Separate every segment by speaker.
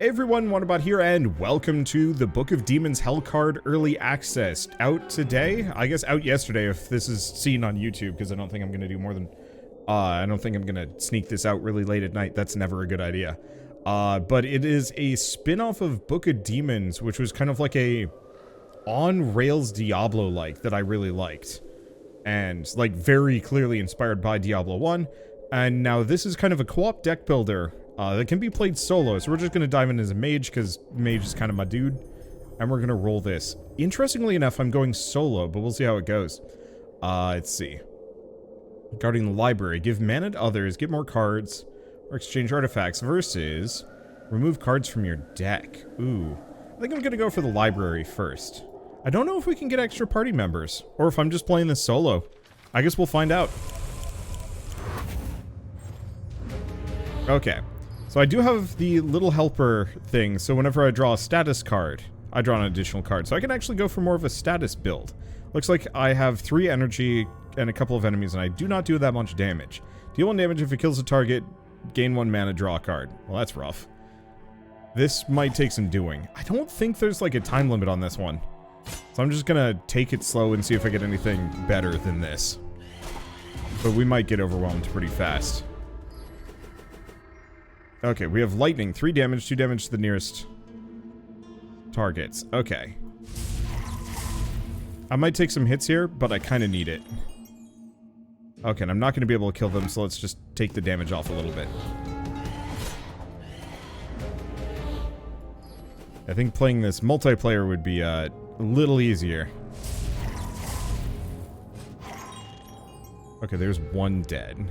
Speaker 1: Hey everyone, Wanderbot here, and welcome to the Book of Demons Hellcard Early Access. Out today? I guess out yesterday if this is seen on YouTube, because I don't think I'm going to do more than... I don't think I'm going to sneak this out really late at night. That's never a good idea. But it is a spin-off of Book of Demons, which was kind of like a on-rails Diablo-like that I really liked. And, like, very clearly inspired by Diablo 1. And now this is kind of a co-op deck builder that can be played solo, so we're just going to dive in as a mage, because mage is kind of my dude. And we're going to roll this. Interestingly enough, I'm going solo, but we'll see how it goes. Let's see. Guarding the library. Give mana to others, get more cards, or exchange artifacts, versus remove cards from your deck. Ooh. I think I'm going to go for the library first. I don't know if we can get extra party members, or if I'm just playing this solo. I guess we'll find out. Okay. So I do have the little helper thing, so whenever I draw a status card, I draw an additional card. So I can actually go for more of a status build. Looks like I have 3 energy and a couple of enemies, and I do not do that much damage. Deal 1 damage if it kills a target, gain 1 mana, draw a card. Well, that's rough. This might take some doing. I don't think there's like a time limit on this one. So I'm just gonna take it slow and see if I get anything better than this. But we might get overwhelmed pretty fast. Okay, we have lightning, 3 damage, 2 damage to the nearest targets. Okay. I might take some hits here, but I kind of need it. Okay, and I'm not going to be able to kill them, so let's just take the damage off a little bit. I think playing this multiplayer would be a little easier. Okay, there's 1 dead.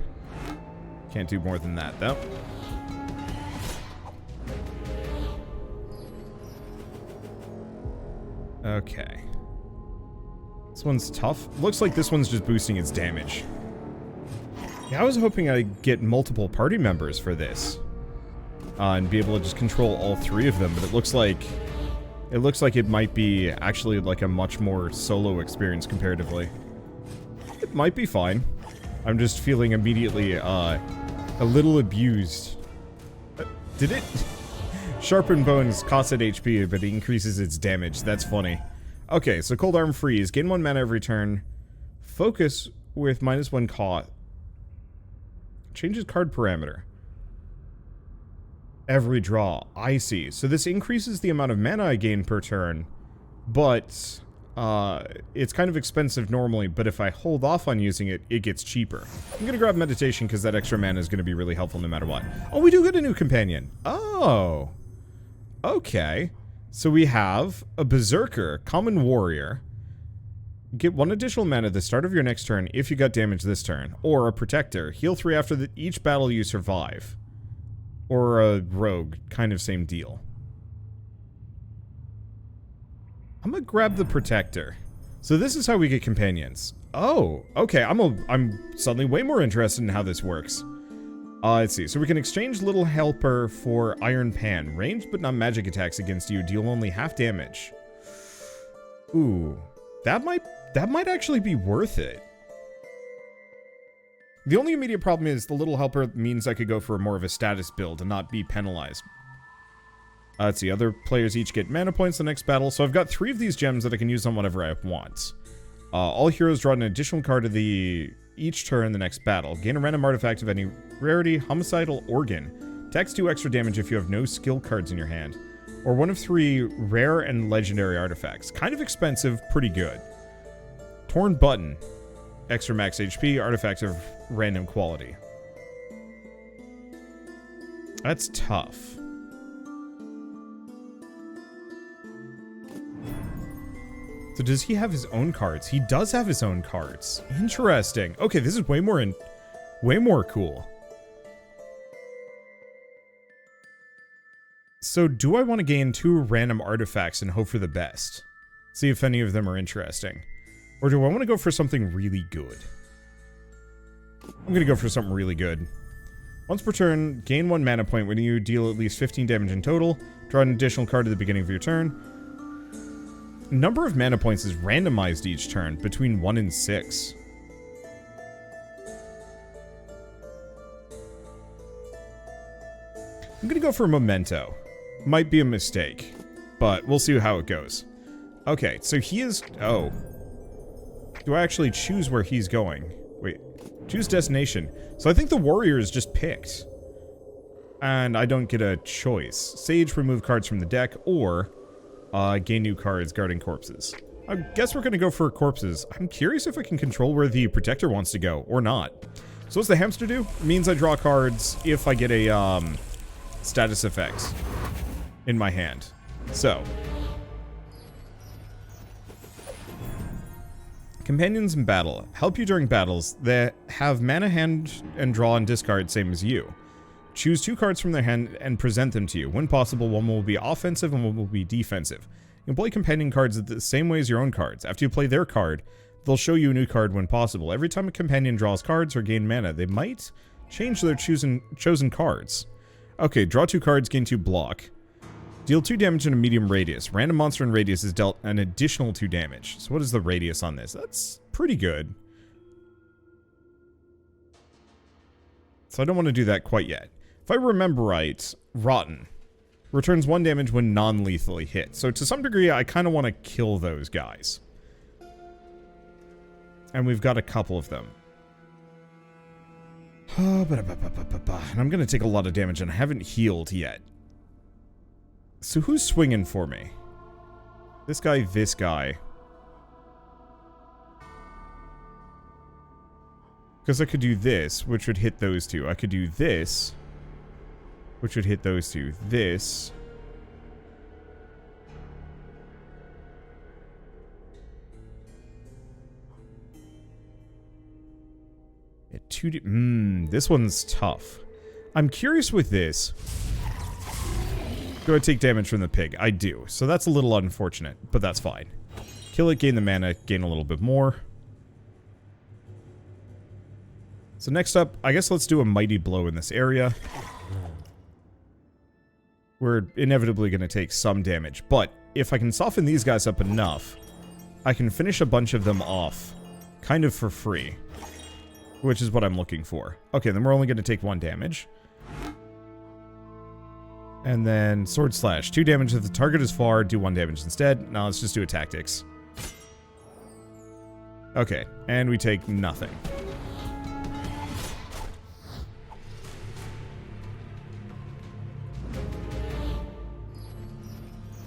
Speaker 1: Can't do more than that, though. Okay. This one's tough. Looks like this one's just boosting its damage. Yeah, I was hoping I'd get multiple party members for this. And be able to just control all 3 of them, but it looks like it might be actually like a much more solo experience comparatively. It might be fine. I'm just feeling immediately a little abused. Did it? Sharpened bones costs it HP, but it increases its damage. That's funny. Okay, so Cold Arm Freeze. Gain 1 mana every turn. Focus with -1 cost. Changes card parameter. Every draw. I see. So this increases the amount of mana I gain per turn, but it's kind of expensive normally, but if I hold off on using it, it gets cheaper. I'm going to grab Meditation because that extra mana is going to be really helpful no matter what. Oh, we do get a new companion. Oh. Okay, so we have a Berserker, Common Warrior. Get 1 additional mana at the start of your next turn if you got damage this turn. Or a Protector, heal 3 after each battle you survive. Or a Rogue, kind of same deal. I'm gonna grab the Protector. So this is how we get companions. Oh, okay, I'm suddenly way more interested in how this works. Let's see. So we can exchange Little Helper for Iron Pan. Ranged but not magic attacks against you deal only half damage. Ooh. That might actually be worth it. The only immediate problem is the Little Helper means I could go for more of a status build and not be penalized. Let's see. Other players each get mana points the next battle. So I've got 3 of these gems that I can use on whatever I want. All heroes draw an additional card of each turn in the next battle. Gain a random artifact of any rarity, homicidal organ. Tax 2 extra damage if you have no skill cards in your hand. Or 1 of 3 rare and legendary artifacts. Kind of expensive, pretty good. Torn Button. Extra max HP, artifact of random quality. That's tough. So does he have his own cards? He does have his own cards. Interesting. Okay, this is way more cool. So do I want to gain 2 random artifacts and hope for the best? See if any of them are interesting. Or do I want to go for something really good? I'm going to go for something really good. Once per turn, gain 1 mana point when you deal at least 15 damage in total. Draw an additional card at the beginning of your turn. Number of mana points is randomized each turn, between 1 and 6. I'm gonna go for Memento. Might be a mistake, but we'll see how it goes. Okay, so he is... Oh. Do I actually choose where he's going? Wait. Choose destination. So I think the warrior is just picked. And I don't get a choice. Sage, remove cards from the deck, or gain new cards guarding corpses. I guess we're going to go for corpses. I'm curious if I can control where the protector wants to go, or not. So what's the hamster do? It means I draw cards if I get a status effect in my hand. So. Companions in battle. Help you during battles that have mana, hand, and draw and discard same as you. Choose 2 cards from their hand and present them to you. When possible, one will be offensive and one will be defensive. You can play companion cards the same way as your own cards. After you play their card, they'll show you a new card when possible. Every time a companion draws cards or gain mana, they might change their chosen cards. Okay, draw 2 cards, gain 2 block. Deal 2 damage in a medium radius. Random monster in radius is dealt an additional 2 damage. So what is the radius on this? That's pretty good. So I don't want to do that quite yet. If I remember right, Rotten returns 1 damage when non-lethally hit. So to some degree, I kind of want to kill those guys. And we've got a couple of them. And I'm going to take a lot of damage, and I haven't healed yet. So who's swinging for me? This guy, this guy. Because I could do this, which would hit those 2. I could do this, which would hit those 2. This. This one's tough. I'm curious with this. Do I take damage from the pig? I do. So that's a little unfortunate, but that's fine. Kill it, gain the mana, gain a little bit more. So next up, I guess let's do a mighty blow in this area. We're inevitably going to take some damage, but if I can soften these guys up enough, I can finish a bunch of them off, kind of for free. Which is what I'm looking for. Okay, then we're only going to take 1 damage. And then Sword Slash. 2 damage if the target is far, do 1 damage instead. Now let's just do a tactics. Okay, and we take nothing.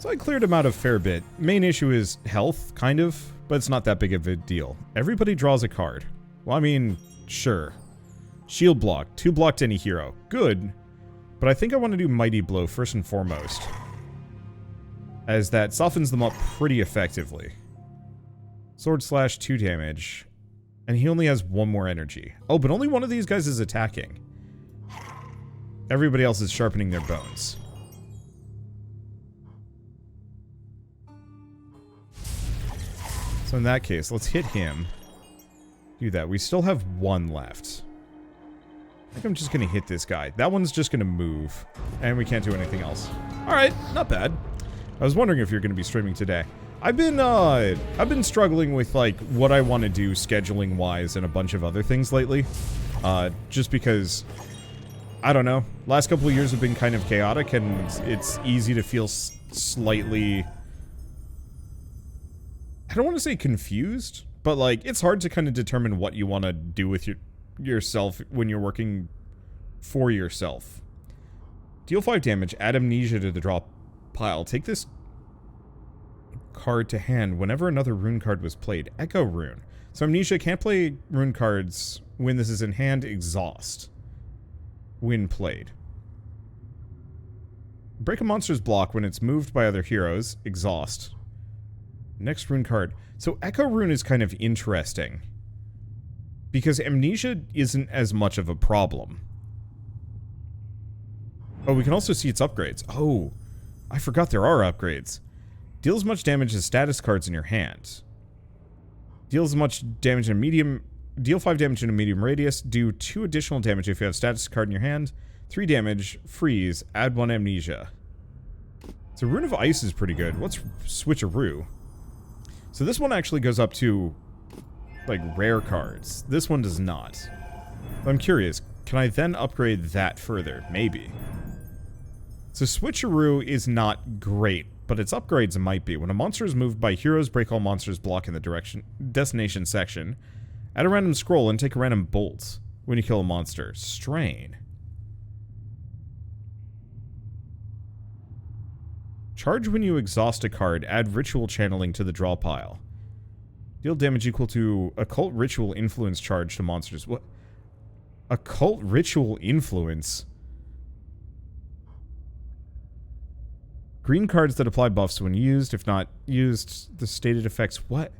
Speaker 1: So I cleared him out a fair bit. Main issue is health, kind of, but it's not that big of a deal. Everybody draws a card. Well, I mean, sure. Shield block. 2 blocked any hero. Good. But I think I want to do Mighty Blow first and foremost, as that softens them up pretty effectively. Sword Slash, 2 damage. And he only has 1 more energy. Oh, but only one of these guys is attacking. Everybody else is sharpening their bones. So in that case, let's hit him. Do that. We still have 1 left. I think I'm just going to hit this guy. That one's just going to move. And we can't do anything else. Alright, not bad. I was wondering if you're going to be streaming today. I've been struggling with, like, what I want to do scheduling-wise and a bunch of other things lately. Just because, I don't know. Last couple of years have been kind of chaotic, and it's easy to feel slightly... I don't want to say confused, but, like, it's hard to kind of determine what you want to do with yourself when you're working for yourself. Deal 5 damage, add Amnesia to the draw pile. Take this card to hand whenever another rune card was played. Echo Rune. So Amnesia can't play rune cards when this is in hand. Exhaust. When played. Break a monster's block when it's moved by other heroes. Exhaust. Next rune card. So Echo Rune is kind of interesting, because Amnesia isn't as much of a problem. Oh, we can also see its upgrades. Oh, I forgot there are upgrades. Deal as much damage as status cards in your hand. Deal as much damage in a medium... Deal 5 damage in a medium radius. Do 2 additional damage if you have status card in your hand. 3 damage. Freeze. Add 1 Amnesia. So Rune of Ice is pretty good. Let's switcheroo. So this one actually goes up to, like, rare cards. This one does not. I'm curious, can I then upgrade that further? Maybe. So switcheroo is not great, but its upgrades might be. When a monster is moved by heroes, break all monsters blocking the destination section. Add a random scroll and take a random bolt when you kill a monster. Strain. Charge when you exhaust a card. Add ritual channeling to the draw pile. Deal damage equal to occult ritual influence charge to monsters. What? Occult ritual influence? Green cards that apply buffs when used. If not used, the stated effects. What?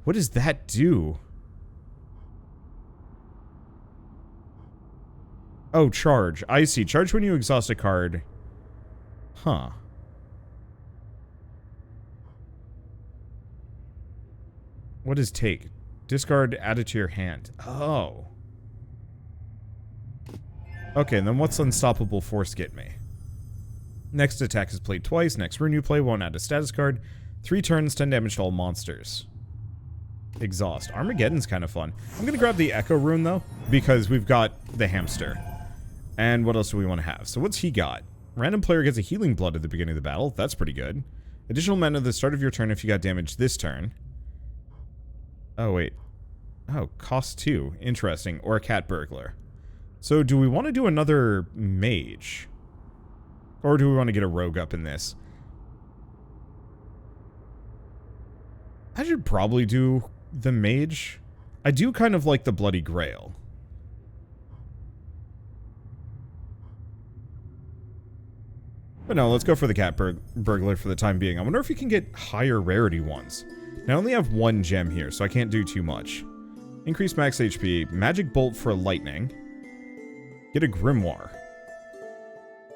Speaker 1: What does that do? Oh, charge. I see. Charge when you exhaust a card. Huh. What is take? Discard, add it to your hand. Oh. Okay, and then what's Unstoppable Force get me? Next attack is played twice. Next rune you play won't add a status card. 3 turns, 10 damage to all monsters. Exhaust. Armageddon's kind of fun. I'm going to grab the Echo rune, though, because we've got the hamster. And what else do we want to have? So what's he got? Random player gets a healing blood at the beginning of the battle. That's pretty good. Additional mana at the start of your turn if you got damage this turn. Oh, wait. Oh, cost 2. Interesting. Or a cat burglar. So do we want to do another mage? Or do we want to get a rogue up in this? I should probably do the mage. I do kind of like the Bloody Grail. But no, let's go for the cat burglar for the time being. I wonder if you can get higher rarity ones. Now, I only have 1 gem here, so I can't do too much. Increase max HP. Magic bolt for lightning. Get a grimoire.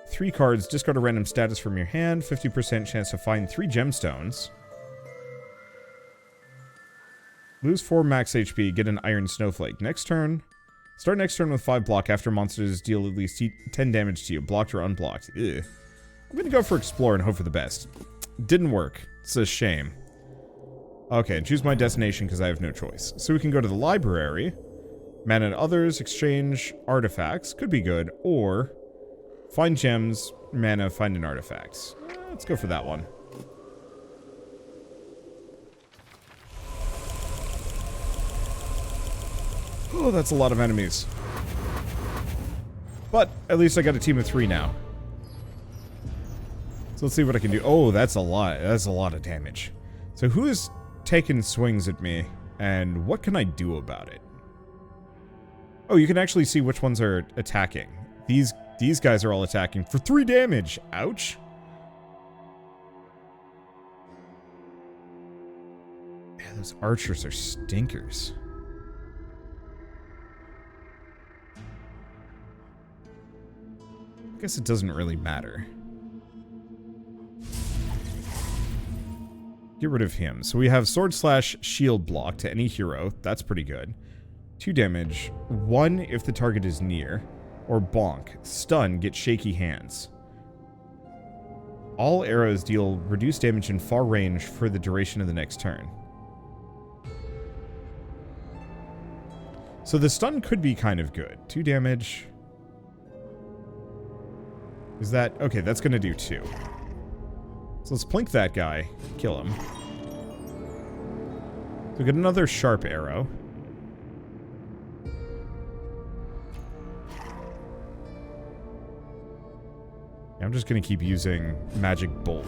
Speaker 1: 3 cards, discard a random status from your hand, 50% chance to find 3 gemstones. Lose 4 max HP, get an iron snowflake. Next turn, start next turn with 5 block after monsters deal at least 10 damage to you, blocked or unblocked. Ugh. I'm gonna go for explore and hope for the best. Didn't work. It's a shame. Okay, choose my destination because I have no choice. So we can go to the library, mana and others, exchange artifacts, could be good, or find gems, mana, find an artifact. Let's go for that one. Oh, that's a lot of enemies. But at least I got a team of 3 now. So let's see what I can do. Oh, that's a lot. That's a lot of damage. So who is taking swings at me, and what can I do about it? Oh, you can actually see which ones are attacking. These guys are all attacking for 3 damage. Ouch. Yeah, those archers are stinkers. I guess it doesn't really matter. Get rid of him. So we have sword slash shield block to any hero. That's pretty good. 2 damage. 1 if the target is near. Or bonk. Stun, get shaky hands. All arrows deal reduced damage in far range for the duration of the next turn. So the stun could be kind of good. 2 damage. Is that... Okay, that's going to do 2. So let's plink that guy. Kill him. So get another sharp arrow. I'm just going to keep using Magic Bolt,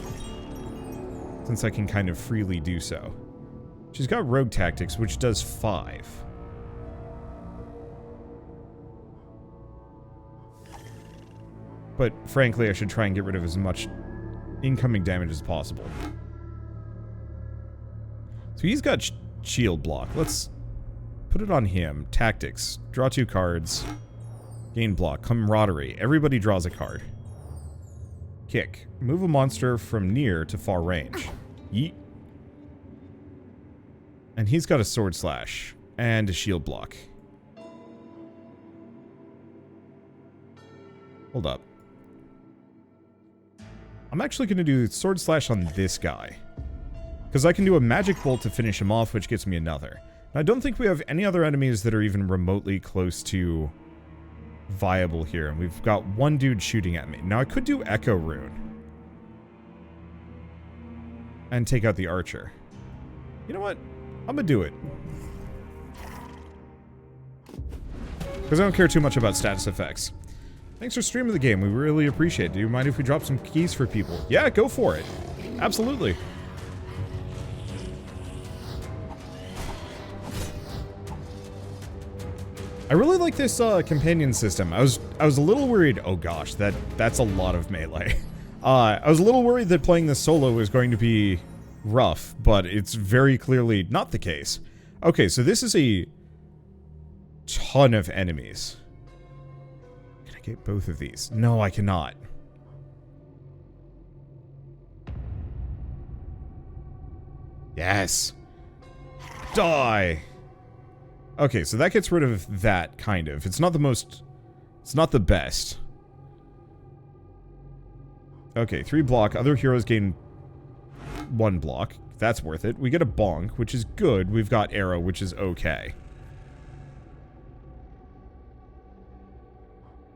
Speaker 1: since I can kind of freely do so. She's got Rogue Tactics, which does 5. But frankly, I should try and get rid of as much incoming damage as possible. So he's got shield block. Let's put it on him. Tactics. Draw 2 cards. Gain block. Camaraderie. Everybody draws a card. Kick. Move a monster from near to far range. Yeet. And he's got a sword slash. And a shield block. Hold up. I'm actually going to do sword slash on this guy. Because I can do a magic bolt to finish him off, which gets me another. And I don't think we have any other enemies that are even remotely close to viable here. And we've got one dude shooting at me. Now, I could do Echo Rune. And take out the archer. You know what? I'm gonna do it. Because I don't care too much about status effects. Thanks for streaming the game. We really appreciate it. Do you mind if we drop some keys for people? Yeah, go for it. Absolutely. I really like this companion system. I was a little worried. Oh gosh, that's a lot of melee. I was a little worried that playing this solo was going to be rough, but it's very clearly not the case. Okay, so this is a ton of enemies. Can I get both of these? No, I cannot. Yes. Die. Okay, so that gets rid of that, kind of. It's not the most... It's not the best. Okay, 3 block. Other heroes gain 1 block. That's worth it. We get a bonk, which is good. We've got arrow, which is okay.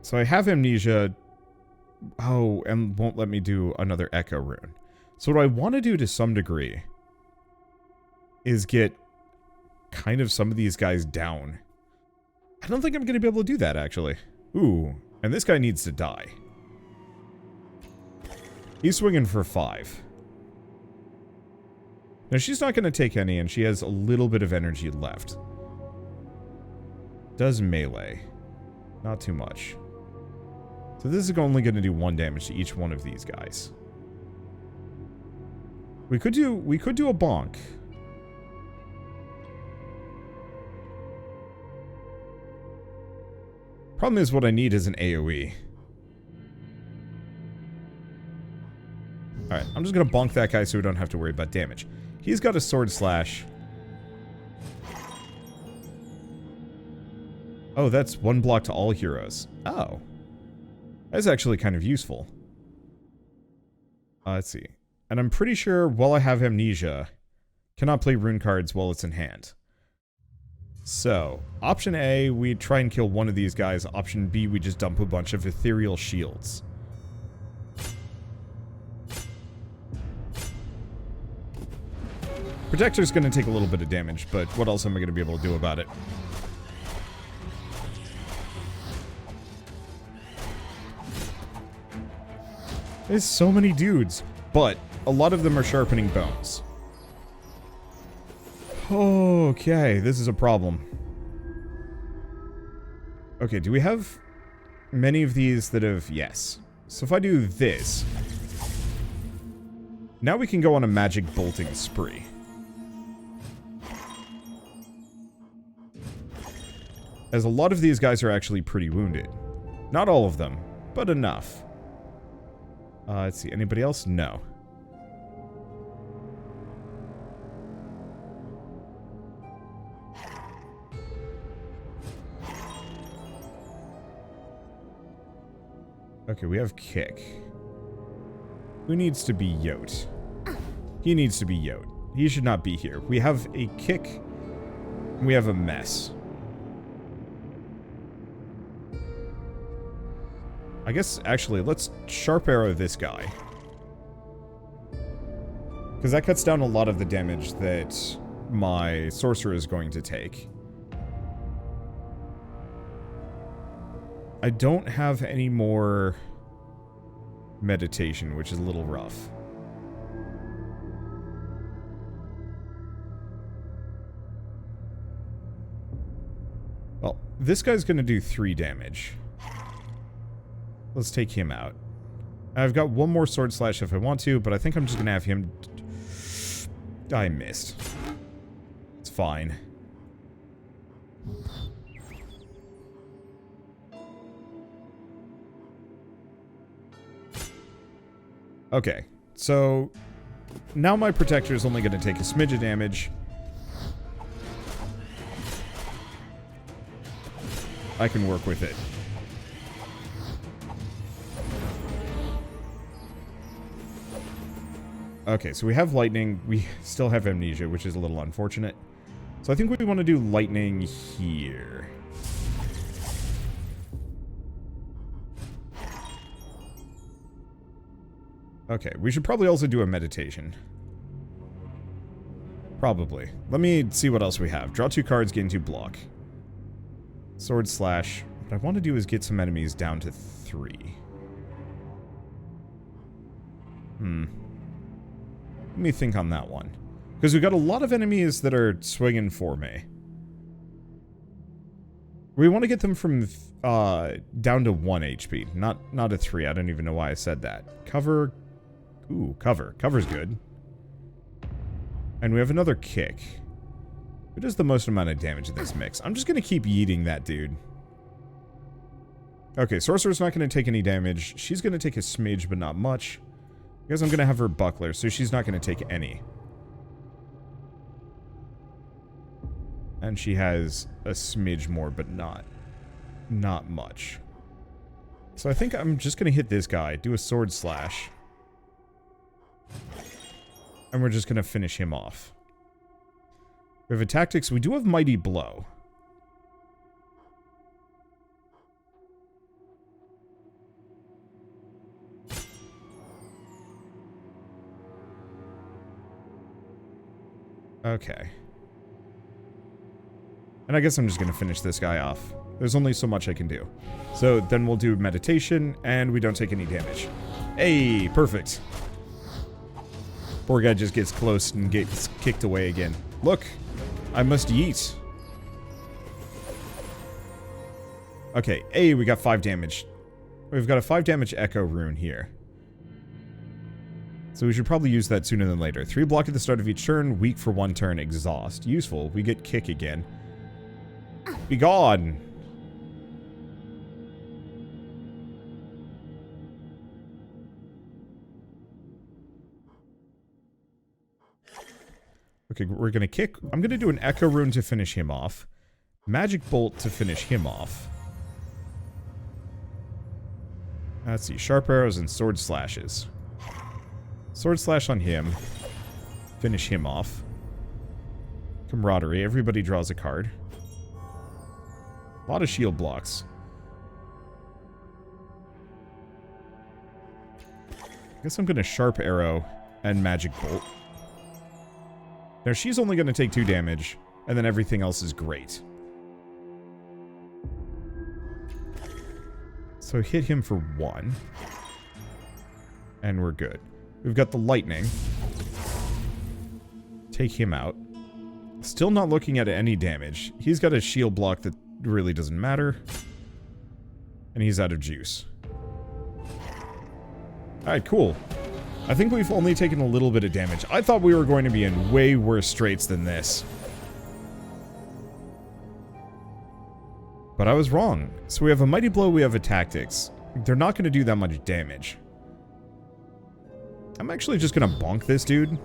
Speaker 1: So I have amnesia. Oh, and won't let me do another echo rune. So what I want to do to some degree is get kind of some of these guys down. I don't think I'm going to be able to do that, actually. Ooh, and this guy needs to die. He's swinging for 5. Now, she's not going to take any, and she has a little bit of energy left. Does melee. Not too much. So this is only going to do 1 damage to each one of these guys. We could do a bonk. Problem is, what I need is an AoE. Alright, I'm just gonna bonk that guy so we don't have to worry about damage. He's got a sword slash. Oh, that's 1 block to all heroes. Oh. That's actually kind of useful. Let's see. And I'm pretty sure, while I have amnesia, cannot play rune cards while it's in hand. So, option A, we try and kill one of these guys. Option B, we just dump a bunch of ethereal shields. Protector's going to take a little bit of damage, but what else am I going to be able to do about it? There's so many dudes, but a lot of them are sharpening bones. Okay, this is a problem. Okay, do we have many of these that have... Yes. So if I do this... Now we can go on a magic bolting spree. As a lot of these guys are actually pretty wounded. Not all of them, but enough. Let's see, anybody else? No. Okay, we have kick. Who needs to be Yote? He needs to be Yote. He should not be here. We have a kick. We have a mess. I guess, actually, let's sharp arrow this guy. Because that cuts down a lot of the damage that my sorcerer is going to take. I don't have any more meditation, which is a little rough. Well, this guy's going to do 3 damage. Let's take him out. I've got 1 more sword slash if I want to, but I think I'm just going to have him... I missed. It's fine. Okay, so now my protector is only going to take a smidge of damage. I can work with it. Okay, so we have lightning. We still have amnesia, which is a little unfortunate. So I think we want to do lightning here. Okay, we should probably also do a meditation. Probably. Let me see what else we have. Draw 2 cards, gain 2 block. Sword slash. What I want to do is get some enemies down to 3. Let me think on that one. Because we've got a lot of enemies that are swinging for me. We want to get them from down to 1 HP, not a 3. I don't even know why I said that. Cover. Ooh, cover. Cover's good. And we have another kick. Who does the most amount of damage in this mix? I'm just going to keep yeeting that dude. Okay, Sorcerer's not going to take any damage. She's going to take a smidge, but not much. Because I'm going to have her buckler, so she's not going to take any. And she has a smidge more, but not much. So I think I'm just going to hit this guy, do a sword slash. And we're just going to finish him off. We have a tactics. We do have mighty blow. Okay. And I guess I'm just going to finish this guy off. There's only so much I can do. So then we'll do meditation, and we don't take any damage. Hey, perfect. Poor guy just gets close and gets kicked away again. Look, I must yeet. Okay, hey, we got 5 damage. We've got a 5 damage echo rune here. So we should probably use that sooner than later. 3 block at the start of each turn, weak for 1 turn, exhaust. Useful, we get kick again. Be gone! Okay, we're gonna kick. I'm gonna do an Echo Rune to finish him off. Magic Bolt to finish him off. Let's see, Sharp Arrows and Sword Slashes. Sword Slash on him. Finish him off. Camaraderie, everybody draws a card. A lot of shield blocks. I guess I'm gonna Sharp Arrow and Magic Bolt. Now, she's only going to take 2 damage, and then everything else is great. So hit him for 1. And we're good. We've got the lightning. Take him out. Still not looking at any damage. He's got a shield block that really doesn't matter. And he's out of juice. Alright, cool. I think we've only taken a little bit of damage. I thought we were going to be in way worse straits than this. But I was wrong. So we have a Mighty Blow, we have a Tactics. They're not going to do that much damage. I'm actually just going to bonk this dude.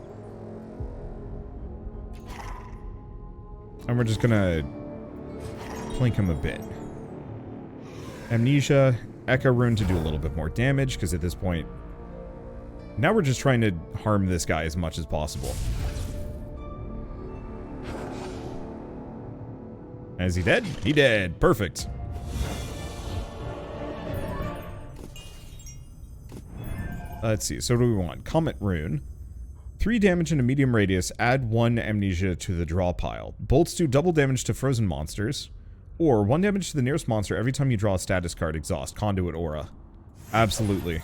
Speaker 1: And we're just going to plink him a bit. Amnesia, Echo Rune to do a little bit more damage, because at this point... Now we're just trying to harm this guy as much as possible. Is he dead? He dead. Perfect. Let's see. So what do we want? Comet Rune. 3 damage in a medium radius. Add 1 amnesia to the draw pile. Bolts do double damage to frozen monsters. Or 1 damage to the nearest monster every time you draw a status card. Exhaust. Conduit Aura. Absolutely.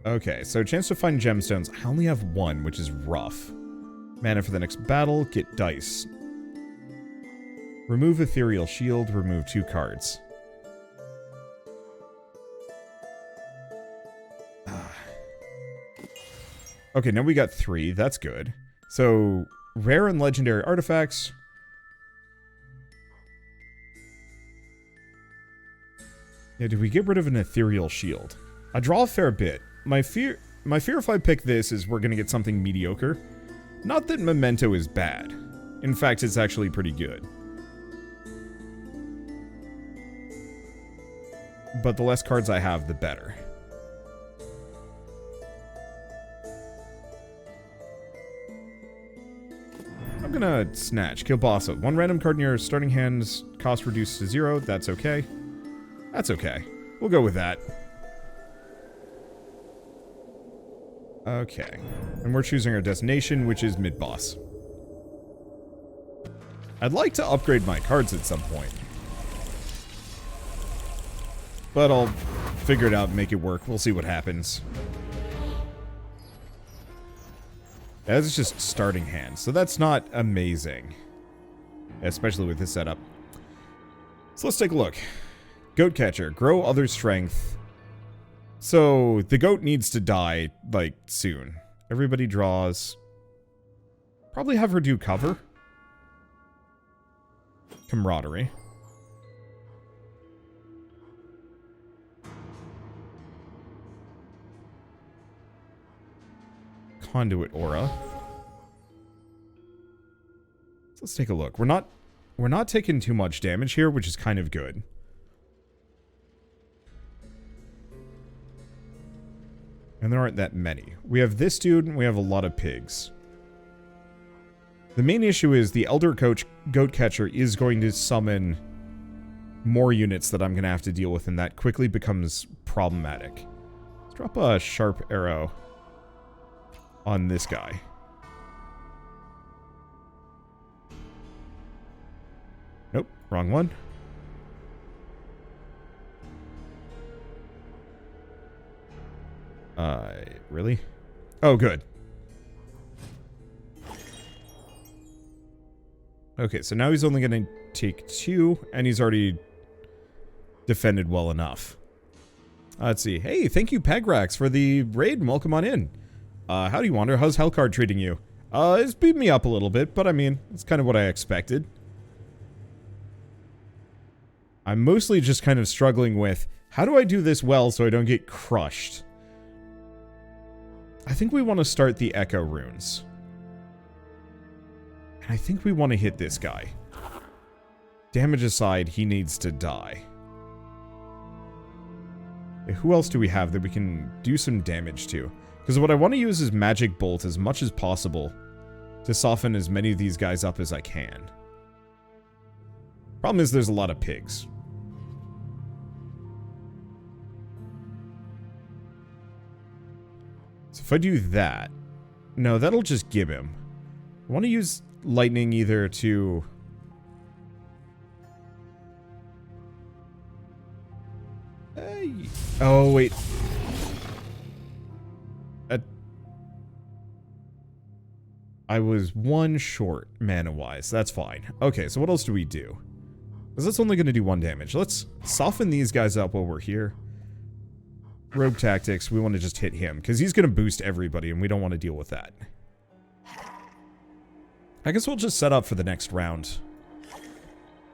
Speaker 1: Okay, so chance to find gemstones. I only have 1, which is rough. Mana for the next battle. Get dice. Remove Ethereal Shield. Remove 2 cards. Okay, now we got 3. That's good. So, rare and legendary artifacts. Yeah, did we get rid of an Ethereal Shield? I draw a fair bit. My fear if I pick this is we're gonna get something mediocre. Not that Memento is bad. In fact, it's actually pretty good. But the less cards I have, the better. I'm gonna snatch. Kill Bossa. 1 random card in your starting hand's cost reduced to 0. That's okay. That's okay. We'll go with that. Okay. And we're choosing our destination, which is mid-boss. I'd like to upgrade my cards at some point. But I'll figure it out and make it work. We'll see what happens. That's just starting hand, so that's not amazing. Especially with this setup. So let's take a look. Goat catcher. Grow other strength. So the goat needs to die, like, soon. Everybody draws. Probably have her do cover. Camaraderie. Conduit aura. So let's take a look. We're not taking too much damage here, which is kind of good. And there aren't that many. We have this dude, and we have a lot of pigs. The main issue is the Elder Goat Catcher is going to summon more units that I'm going to have to deal with, and that quickly becomes problematic. Let's drop a sharp arrow on this guy. Nope, wrong one. Really? Oh, good. Okay, so now he's only going to take 2, and he's already defended well enough. Let's see. Hey, thank you, Pegrax, for the raid, and welcome on in. How do you wander? How's Hellcard treating you? It's beat me up a little bit, but I mean, it's kind of what I expected. I'm mostly just kind of struggling with, how do I do this well so I don't get crushed? I think we want to start the Echo runes. And I think we want to hit this guy. Damage aside, he needs to die. Okay, who else do we have that we can do some damage to? Because what I want to use is Magic Bolt as much as possible to soften as many of these guys up as I can. Problem is there's a lot of pigs. So if I do that... No, that'll just give him. I want to use lightning either to... Oh, wait. I was 1 short mana-wise. That's fine. Okay, so what else do we do? Because that's only going to do 1 damage. Let's soften these guys up while we're here. Rogue tactics, we want to just hit him. Because he's going to boost everybody, and we don't want to deal with that. I guess we'll just set up for the next round.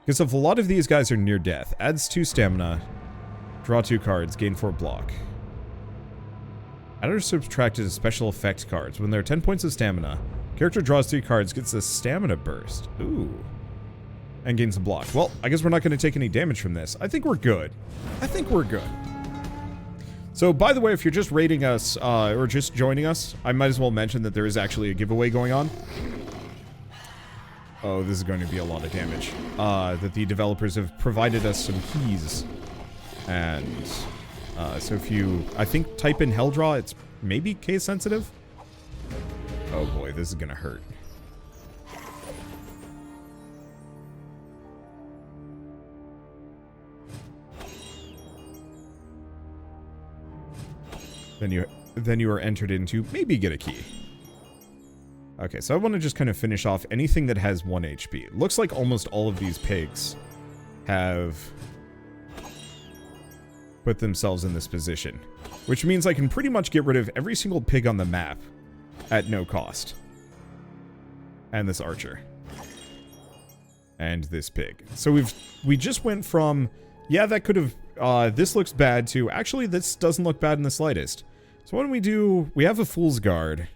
Speaker 1: Because if a lot of these guys are near death, adds 2 stamina, draw 2 cards, gain 4 block. Add or subtracted to special effect cards. When there are 10 points of stamina, character draws 3 cards, gets a stamina burst. Ooh. And gains a block. Well, I guess we're not going to take any damage from this. I think we're good. I think we're good. So, by the way, if you're just raiding us, or just joining us, I might as well mention that there is actually a giveaway going on. Oh, this is going to be a lot of damage. That the developers have provided us some keys. And, so if you, I think, type in Helldraw, it's maybe case sensitive? Oh boy, this is gonna hurt. Then you are entered into maybe get a key. Okay, so I want to just kind of finish off anything that has 1 HP. It looks like almost all of these pigs have put themselves in this position, which means I can pretty much get rid of every single pig on the map at no cost. And this archer. And this pig. So we just went from, yeah, that could have, this looks bad, to actually this doesn't look bad in the slightest. So why don't we do, we have a Fool's Guard,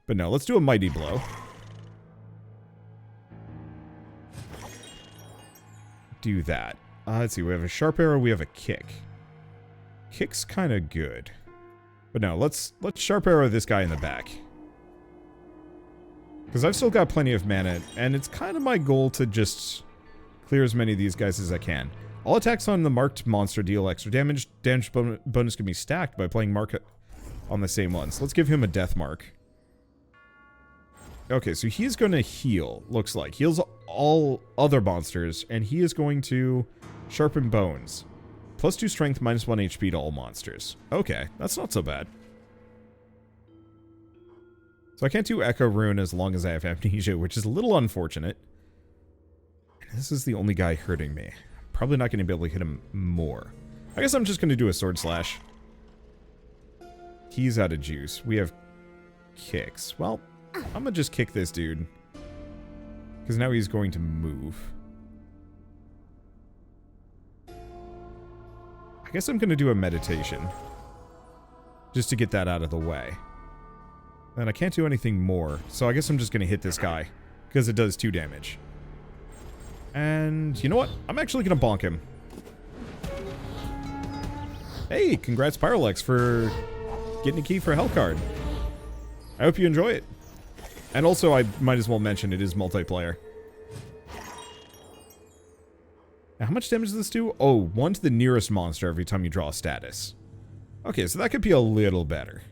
Speaker 1: but no, let's do a Mighty Blow. Do that. Let's see, we have a Sharp Arrow, we have a Kick. Kick's kind of good. But no, let's Sharp Arrow this guy in the back. Because I've still got plenty of mana, and it's kind of my goal to just clear as many of these guys as I can. All attacks on the marked monster deal extra damage. Damage bonus can be stacked by playing mark on the same ones. Let's give him a death mark. Okay, so he's going to heal, looks like. Heals all other monsters, and he is going to sharpen bones. +2 strength, -1 HP to all monsters. Okay, that's not so bad. So I can't do Echo Rune as long as I have Amnesia, which is a little unfortunate. This is the only guy hurting me. Probably not going to be able to hit him more. I guess I'm just going to do a Sword Slash. He's out of juice. We have kicks. Well, I'm going to just kick this dude. Because now he's going to move. I guess I'm going to do a meditation. Just to get that out of the way. And I can't do anything more. So I guess I'm just going to hit this guy. Because it does 2 damage. And you know what? I'm actually going to bonk him. Hey, congrats Pyrolex for getting a key for Hellcard. I hope you enjoy it. And also, I might as well mention it is multiplayer. Now, how much damage does this do? Oh, 1 to the nearest monster every time you draw a status. Okay, so that could be a little better.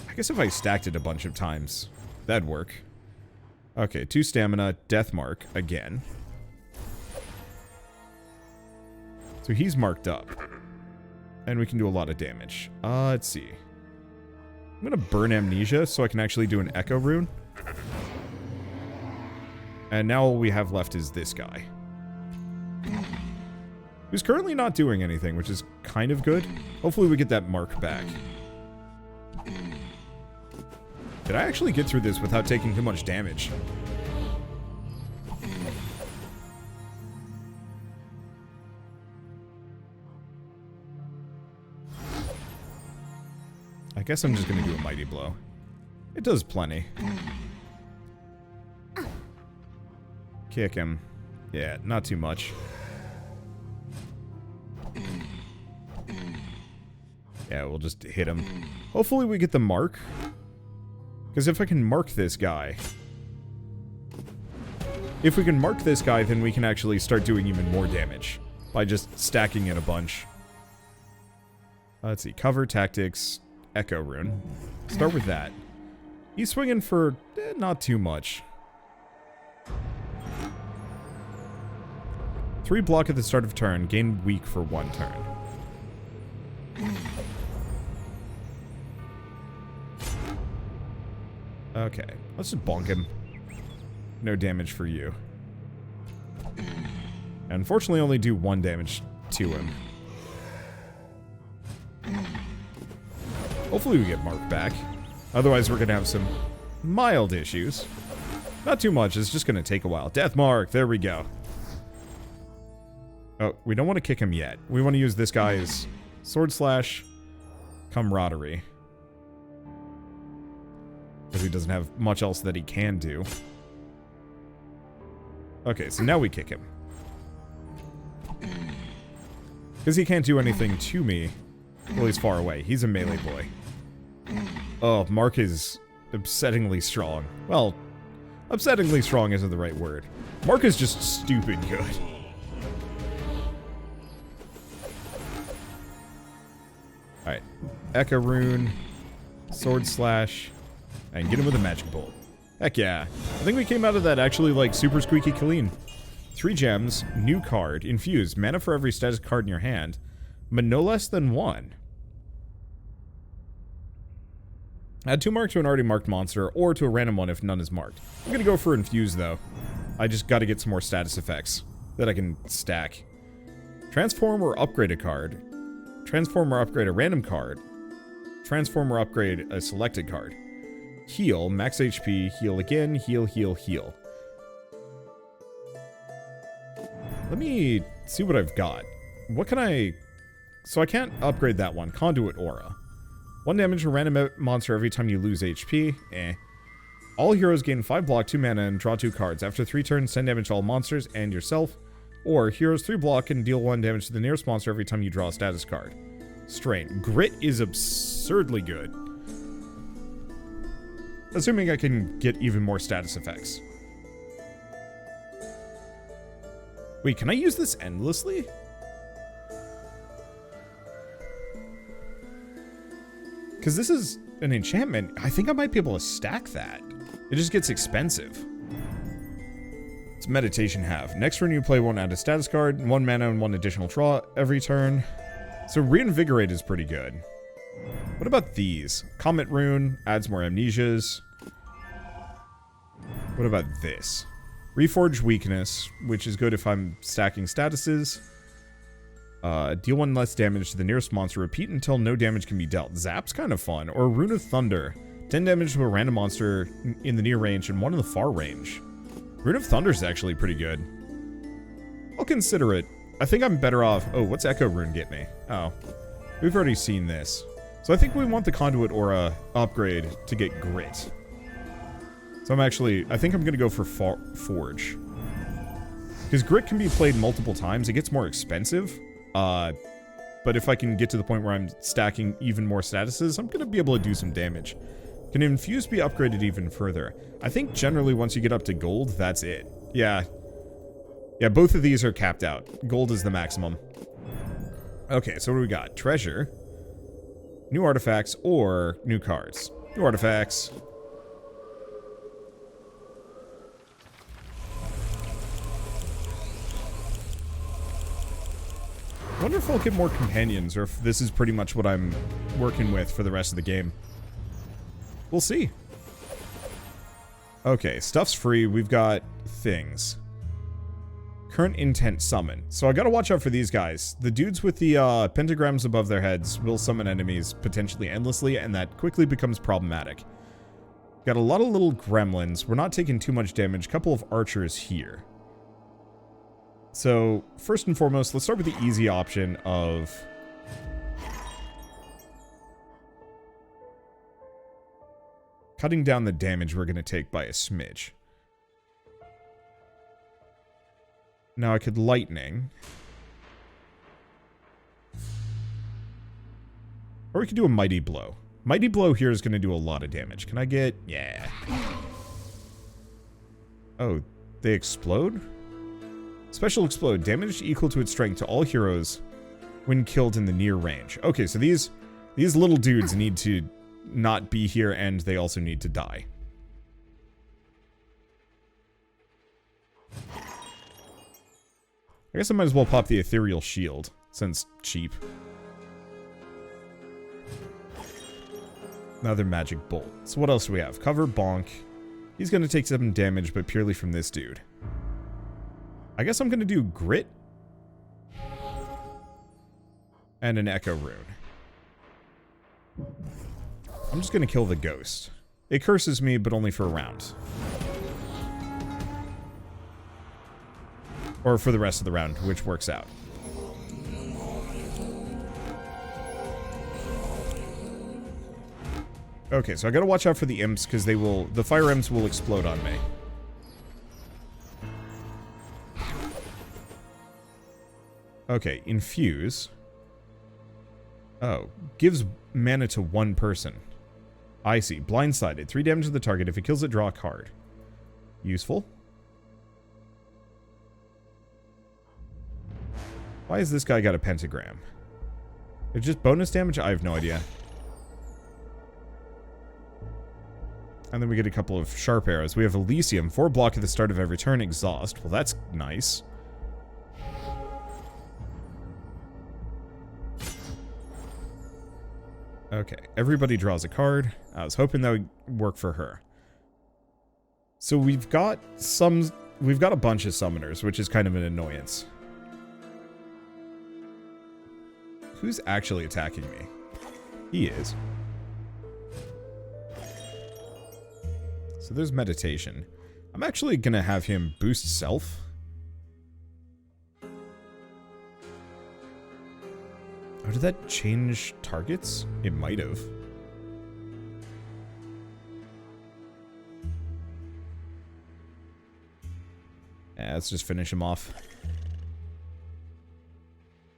Speaker 1: I guess if I stacked it a bunch of times, that'd work. Okay, 2 stamina, death mark, again. So he's marked up. And we can do a lot of damage. Let's see. I'm gonna burn Amnesia so I can actually do an Echo Rune. And now all we have left is this guy. Who's currently not doing anything, which is kind of good. Hopefully we get that mark back. Did I actually get through this without taking too much damage? I guess I'm just going to do a Mighty Blow. It does plenty. Kick him. Yeah, not too much. Yeah, we'll just hit him. Hopefully we get the mark. Because if I can mark this guy... If we can mark this guy, then we can actually start doing even more damage. By just stacking it a bunch. Let's see. Cover, tactics, Echo Rune. Start with that. He's swinging for not too much. 3 block at the start of turn. Gain weak for 1 turn. Okay, let's just bonk him. No damage for you. Unfortunately, only do 1 damage to him. Hopefully we get Mark back. Otherwise, we're going to have some mild issues. Not too much, it's just going to take a while. Death Mark, there we go. Oh, we don't want to kick him yet. We want to use this guy's Sword Slash, Camaraderie. Because he doesn't have much else that he can do. Okay, so now we kick him. Because he can't do anything to me. Well, he's far away. He's a melee boy. Oh, Mark is upsettingly strong. Well, upsettingly strong isn't the right word. Mark is just stupid good. Alright. Echo Rune. Sword Slash. And get him with a Magic Bolt. Heck yeah. I think we came out of that actually like super squeaky clean. 3 gems, new card, infuse, mana for every status card in your hand, but no less than 1. Add 2 mark to an already marked monster, or to a random one if none is marked. I'm gonna go for infuse though. I just gotta get some more status effects that I can stack. Transform or upgrade a card. Transform or upgrade a random card. Transform or upgrade a selected card. Heal, max HP, heal again, heal, heal, heal. Let me see what I've got. What can I... So I can't upgrade that one. Conduit Aura. 1 damage to random monster every time you lose HP. All heroes gain 5 block, 2 mana, and draw 2 cards. After 3 turns, send damage to all monsters and yourself. Or heroes 3 block and deal 1 damage to the nearest monster every time you draw a status card. Strain. Grit is absurdly good. Assuming I can get even more status effects. Wait, can I use this endlessly? Because this is an enchantment. I think I might be able to stack that. It just gets expensive. It's meditation half. Next turn you play one add a status card, 1 mana and 1 additional draw every turn. So reinvigorate is pretty good. What about these? Comet rune adds more amnesias. What about this? Reforge weakness, which is good if I'm stacking statuses. Deal 1 less damage to the nearest monster. Repeat until no damage can be dealt. Zap's kind of fun. Or Rune of Thunder. 10 damage to a random monster in the near range and 1 in the far range. Rune of Thunder is actually pretty good. I'll consider it. I think I'm better off... Oh, what's Echo Rune get me? Oh. We've already seen this. So I think we want the Conduit Aura upgrade to get Grit. So I think I'm going to go for Forge. Because Grit can be played multiple times. It gets more expensive. But if I can get to the point where I'm stacking even more statuses, I'm going to be able to do some damage. Can Infuse be upgraded even further? I think generally once you get up to gold, that's it. Yeah. Yeah, both of these are capped out. Gold is the maximum. Okay, so what do we got? Treasure. New artifacts or new cards. New artifacts. I wonder if I'll get more companions, or if this is pretty much what I'm working with for the rest of the game. We'll see. Okay, stuff's free. We've got things. Current intent summon. So I gotta watch out for these guys. The dudes with the pentagrams above their heads will summon enemies potentially endlessly, and that quickly becomes problematic. Got a lot of little gremlins. We're not taking too much damage. Couple of archers here. So, first and foremost, let's start with the easy option of... cutting down the damage we're going to take by a smidge. Now I could lightning. Or we could do a mighty blow. Mighty blow here is going to do a lot of damage. Can I get... yeah. Oh, they explode? Special explode. Damage equal to its strength to all heroes when killed in the near range. Okay, so these little dudes need to not be here, and they also need to die. I guess I might as well pop the ethereal shield, since cheap. Another magic bolt. So what else do we have? Cover, bonk. He's going to take 7 damage, but purely from this dude. I guess I'm going to do Grit. And an Echo Rune. I'm just going to kill the ghost. It curses me, but only for a round. Or for the rest of the round, which works out. Okay, so I gotta watch out for the imps, because the fire imps will explode on me. Okay, infuse. Oh, gives mana to one person. I see. Blindsided. 3 damage to the target. If it kills it, draw a card. Useful. Why has this guy got a pentagram? It's just bonus damage? I have no idea. And then we get a couple of sharp arrows. We have Elysium. 4 block at the start of every turn. Exhaust. Well, that's nice. Okay, everybody draws a card. I was hoping that would work for her. So we've got a bunch of summoners, which is kind of an annoyance. Who's actually attacking me? He is. So there's meditation. I'm actually gonna have him boost self. Oh, did that change targets? It might have. Yeah, let's just finish him off.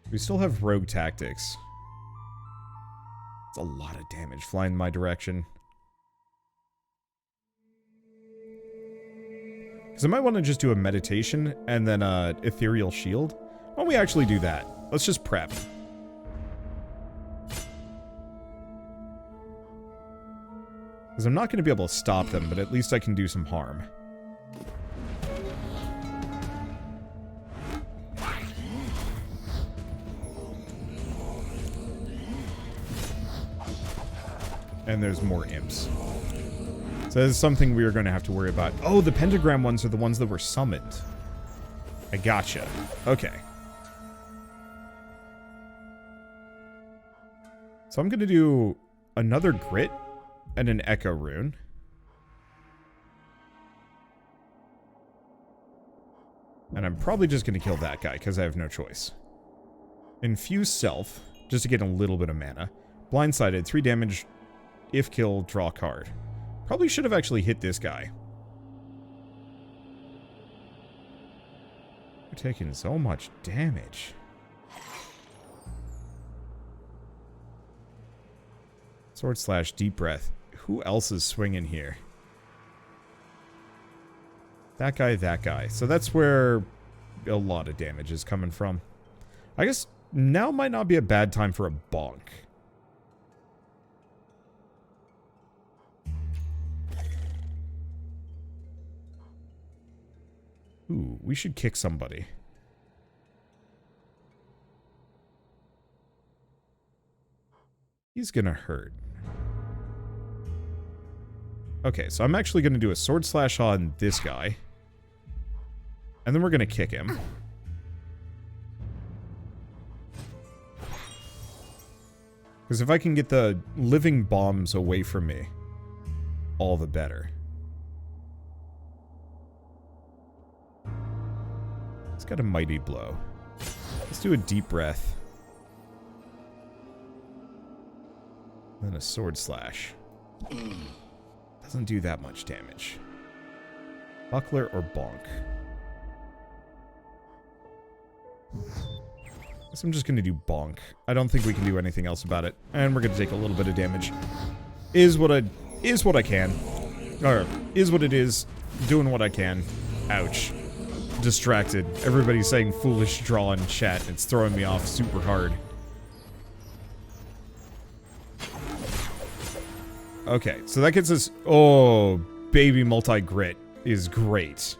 Speaker 1: We still have rogue tactics. It's a lot of damage flying in my direction. Because I might want to just do a meditation and then ethereal shield. Why don't we actually do that? Let's just prep. Because I'm not going to be able to stop them, but at least I can do some harm. And there's more imps. So that's something we are going to have to worry about. Oh, the pentagram ones are the ones that were summoned. I gotcha. Okay. So I'm going to do another grit and an echo rune. And I'm probably just going to kill that guy because I have no choice. Infuse self, just to get a little bit of mana. Blindsided, 3 damage. If killed, draw card. Probably should have actually hit this guy. We're taking so much damage. Sword slash deep breath. Who else is swinging here? That guy, that guy. So that's where a lot of damage is coming from. I guess now might not be a bad time for a bonk. Ooh, we should kick somebody. He's gonna hurt. Okay, so I'm actually gonna do a sword slash on this guy. And then we're gonna kick him. Because if I can get the living bombs away from me, all the better. It's got a mighty blow. Let's do a deep breath. Then a sword slash. Doesn't do that much damage. Buckler or bonk? Guess I'm just gonna do bonk. I don't think we can do anything else about it. And we're gonna take a little bit of damage. Is what I can. Or is what it is. Doing what I can. Ouch. Distracted. Everybody's saying foolish draw in chat. It's throwing me off super hard. Okay, so that gets us... Oh, baby multi-grit is great.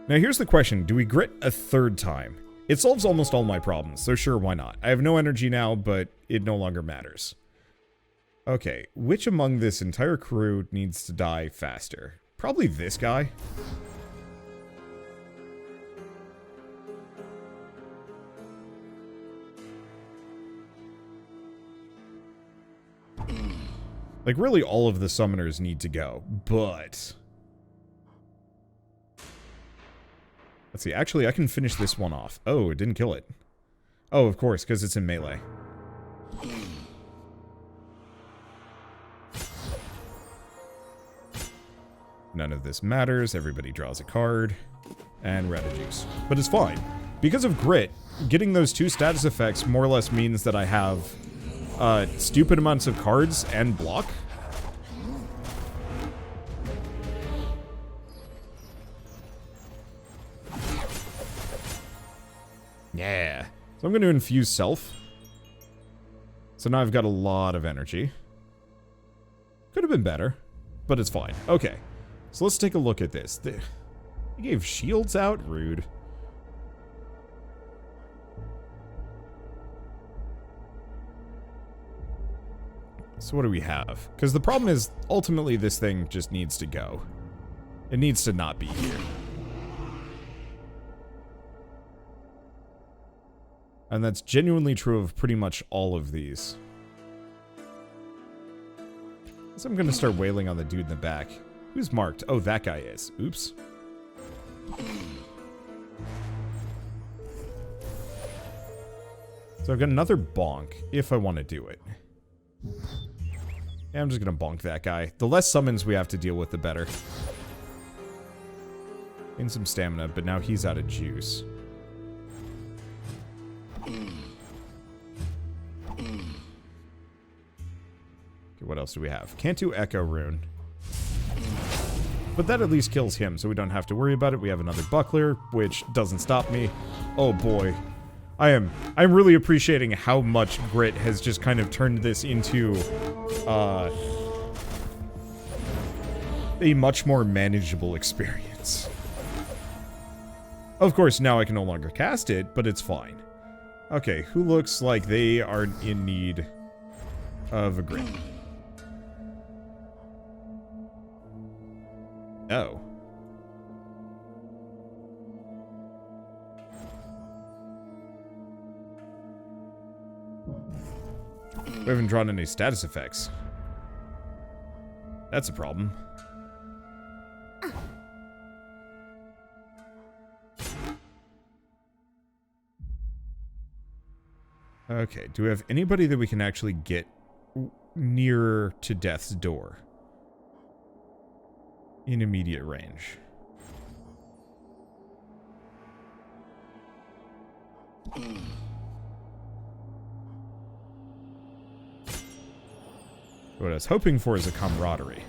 Speaker 1: Now here's the question. Do we grit a third time? It solves almost all my problems, so sure, why not? I have no energy now, but it no longer matters. Okay, which among this entire crew needs to die faster? Probably this guy. Like, really, all of the summoners need to go, but... Let's see, actually, I can finish this one off. Oh, it didn't kill it. Oh, of course, because it's in melee. None of this matters, everybody draws a card, and we're out of juice. But it's fine. Because of grit, getting those 2 status effects more or less means that I have... stupid amounts of cards and block. Yeah. So I'm going to infuse self. So now I've got a lot of energy. Could have been better, but it's fine. Okay. So let's take a look at this. They gave shields out? Rude. So what do we have? Because the problem is, ultimately, this thing just needs to go. It needs to not be here. And that's genuinely true of pretty much all of these. So I'm going to start wailing on the dude in the back. Who's marked? Oh, that guy is. Oops. So I've got another bonk, if I want to do it. Yeah, I'm just gonna bonk that guy. The less summons we have to deal with, the better. In some stamina, but now he's out of juice. Okay, what else do we have? Can't do Echo Rune. But that at least kills him, so we don't have to worry about it. We have another buckler, which doesn't stop me. Oh boy. I'm really appreciating how much grit has just kind of turned this into, a much more manageable experience. Of course, now I can no longer cast it, but it's fine. Okay, who looks like they are in need of a grit? Oh. We haven't drawn any status effects. That's a problem. Okay, do we have anybody that we can actually get nearer to death's door? In immediate range. What I was hoping for is a camaraderie.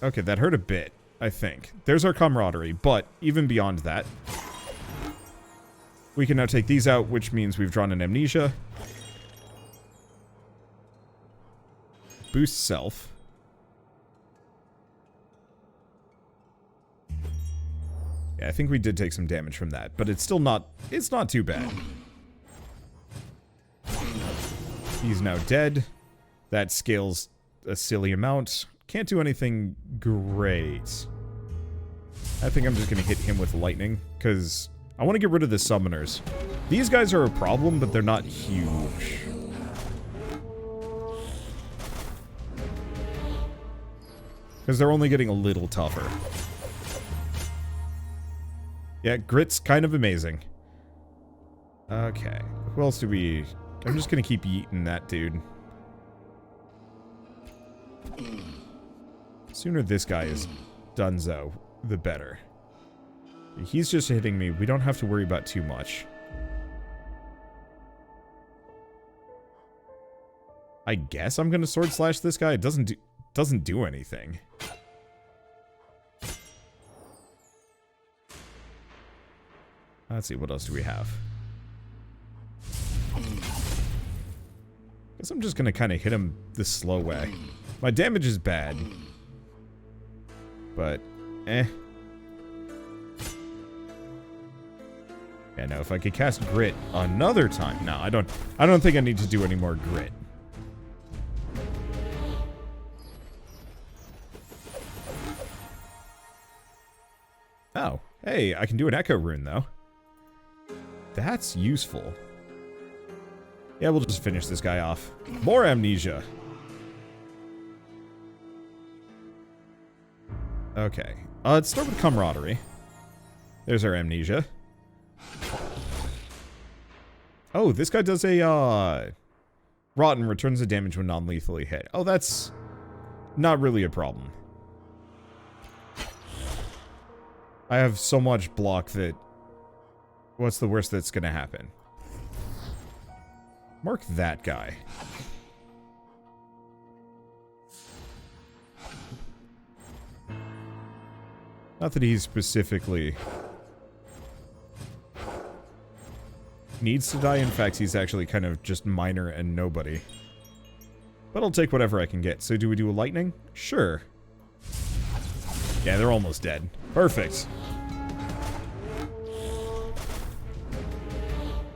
Speaker 1: Okay, that hurt a bit, I think. There's our camaraderie, but even beyond that, we can now take these out, which means we've drawn an amnesia. Boost self. Yeah, I think we did take some damage from that, but it's still not, it's not too bad. He's now dead. That scales a silly amount. Can't do anything great. I think I'm just gonna hit him with lightning, because I want to get rid of the summoners. These guys are a problem, but they're not huge. Because they're only getting a little tougher. Yeah, grit's kind of amazing. Okay. Who else do we... I'm just gonna keep yeeting that dude. Sooner this guy is donezo, the better. He's just hitting me. We don't have to worry about too much. I guess I'm gonna sword slash this guy. It doesn't do anything. Let's see, what else do we have? Guess I'm just gonna kind of hit him the slow way. My damage is bad. But, eh. Yeah, no, if I could cast grit another time. No, I don't think I need to do any more grit. Oh, hey, I can do an echo rune, though. That's useful. Yeah, we'll just finish this guy off. More amnesia. Okay. Let's start with camaraderie. There's our amnesia. Oh, this guy does a, Rotten returns the damage when non-lethally hit. Oh, that's not really a problem. I have so much block that... What's the worst that's gonna happen? Mark that guy. Not that he specifically needs to die. In fact, he's actually kind of just minor and nobody. But I'll take whatever I can get. So do we do a lightning? Sure. Yeah, they're almost dead. Perfect.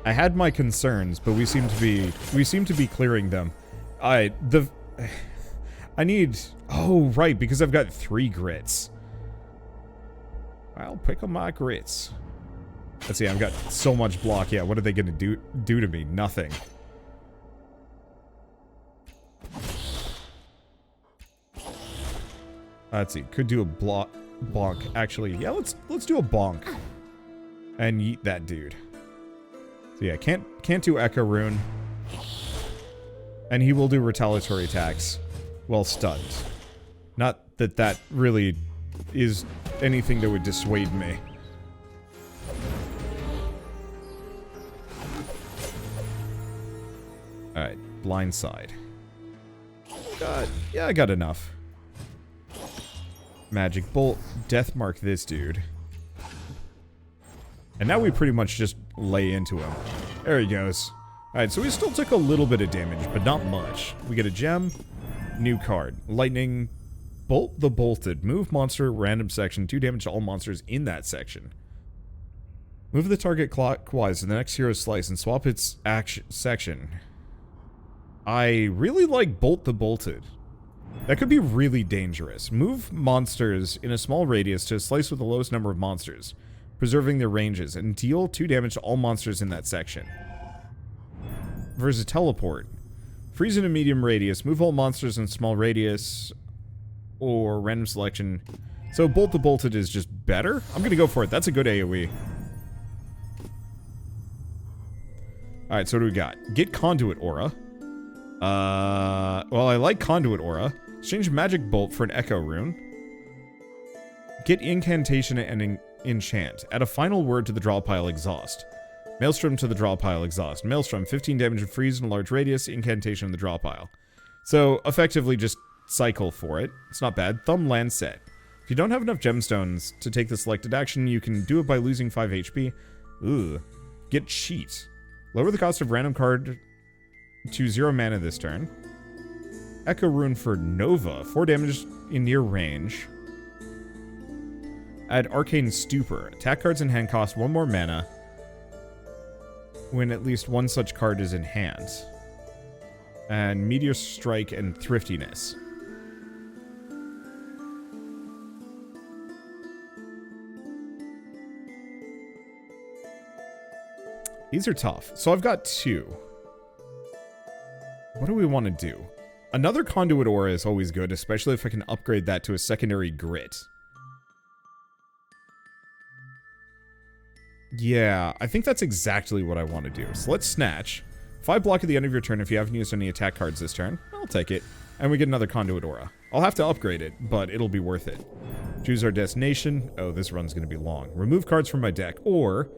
Speaker 1: I had my concerns, but we seem to be clearing them. I need... Oh, right, because I've got 3 grits. I'll pick up my grits. Let's see, I've got so much block. Yeah, what are they gonna do to me? Nothing. Let's see, could do a bonk. Actually, yeah, let's do a bonk. And yeet that dude. So yeah, can't do Echo Rune. And he will do retaliatory attacks while stunned. Not that that really is anything that would dissuade me. Alright, blindside. Yeah, I got enough. Magic Bolt. Death mark this dude. And now we pretty much just lay into him. There he goes. Alright, so we still took a little bit of damage, but not much. We get a gem. New card. Lightning Bolt the Bolted. Move monster random section. 2 damage to all monsters in that section. Move the target clockwise to the next hero's slice and swap its section. I really like Bolt the Bolted. That could be really dangerous. Move monsters in a small radius to a slice with the lowest number of monsters, preserving their ranges, and deal 2 damage to all monsters in that section. Versus Teleport. Freeze in a medium radius, move all monsters in small radius, or random selection. So Bolt the Bolted is just better? I'm gonna go for it. That's a good AoE. Alright, so what do we got? Get Conduit Aura. Well, I like Conduit Aura. Exchange Magic Bolt for an Echo Rune. Get Incantation and Enchant. Add a final word to the draw pile, Exhaust. Maelstrom to the draw pile, Exhaust. Maelstrom, 15 damage and freeze in a large radius. Incantation in the draw pile. So, effectively just cycle for it. It's not bad. Thumb Lancet. If you don't have enough gemstones to take the selected action, you can do it by losing 5 HP. Ooh. Get Cheat. Lower the cost of random card to 0 mana this turn. Echo Rune for Nova. 4 damage in near range. Add Arcane Stupor. Attack cards in hand cost 1 more mana when at least one such card is in hand. And Meteor Strike and Thriftiness. These are tough. So I've got 2. What do we want to do? Another Conduit Aura is always good, especially if I can upgrade that to a secondary Grit. Yeah, I think that's exactly what I want to do. So let's Snatch. 5 block at the end of your turn if you haven't used any attack cards this turn. I'll take it. And we get another Conduit Aura. I'll have to upgrade it, but it'll be worth it. Choose our destination. Oh, this run's going to be long. Remove cards from my deck, or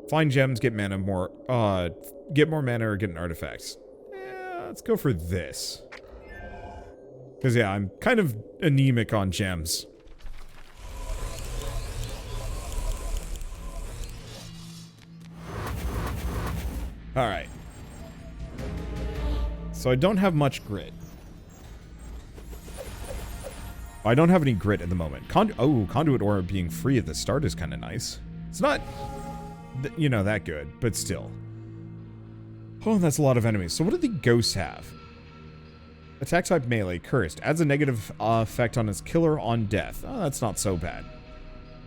Speaker 1: find gems, get mana more, get more mana or get an artifact. Let's go for this. Because, yeah, I'm kind of anemic on gems. Alright. So I don't have much grit. I don't have any grit at the moment. Conduit Aura being free at the start is kind of nice. It's not, you know, that good, but still. Oh, that's a lot of enemies. So what do the ghosts have? Attack type melee, cursed. Adds a negative effect on its killer on death. Oh, that's not so bad.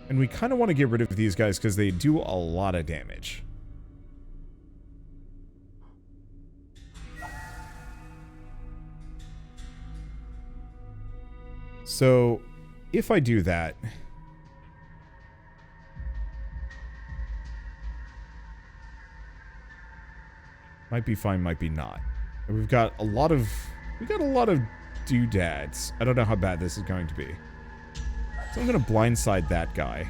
Speaker 1: And we kind of want to get rid of these guys because they do a lot of damage. So, if I do that... might be fine, might be not. We've got a lot of doodads. I don't know how bad this is going to be. So I'm going to blindside that guy.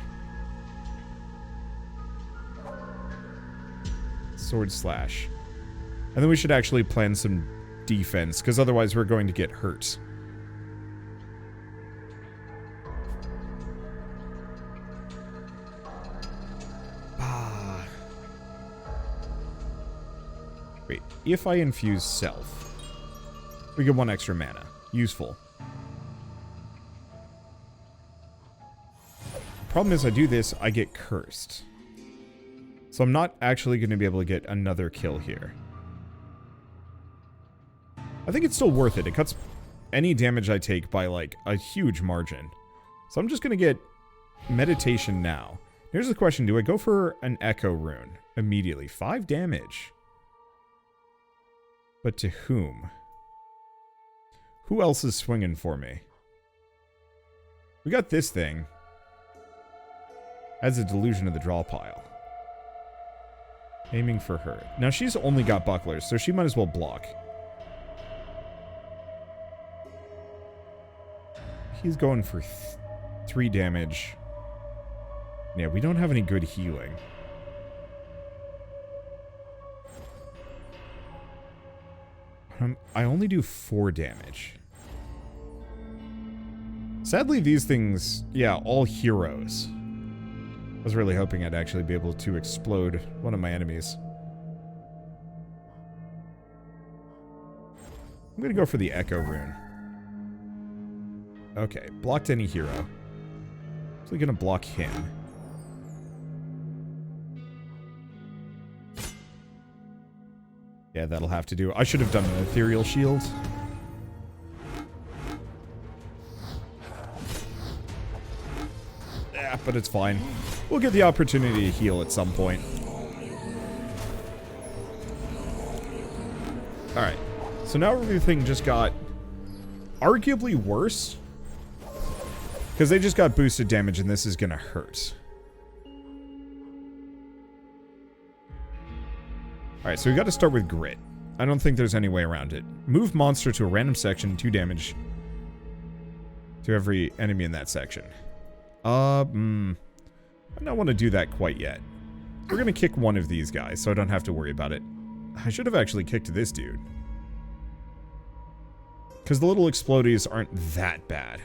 Speaker 1: Sword slash. And then we should actually plan some defense, because otherwise we're going to get hurt. Wait, if I infuse self, we get 1 extra mana. Useful. The problem is I do this, I get cursed. So I'm not actually going to be able to get another kill here. I think it's still worth it. It cuts any damage I take by, like, a huge margin. So I'm just going to get meditation now. Here's the question. Do I go for an Echo Rune immediately? 5 damage. But to whom? Who else is swinging for me? We got this thing. As a delusion of the draw pile. Aiming for her. Now she's only got bucklers, so she might as well block. He's going for 3 damage. Yeah, we don't have any good healing. I only do 4 damage. Sadly, these things, yeah, all heroes. I was really hoping I'd actually be able to explode one of my enemies. I'm gonna go for the Echo Rune. Okay, blocked any hero. So I'm gonna block him. Yeah, that'll have to do. I should have done an Ethereal Shield. Yeah, but it's fine. We'll get the opportunity to heal at some point. Alright. So now everything just got arguably worse. Because they just got boosted damage and this is gonna hurt. Alright, so we gotta start with Grit. I don't think there's any way around it. Move monster to a random section, 2 damage to every enemy in that section. I don't want to do that quite yet. We're gonna kick one of these guys, so I don't have to worry about it. I should have actually kicked this dude. Because the little explodies aren't that bad.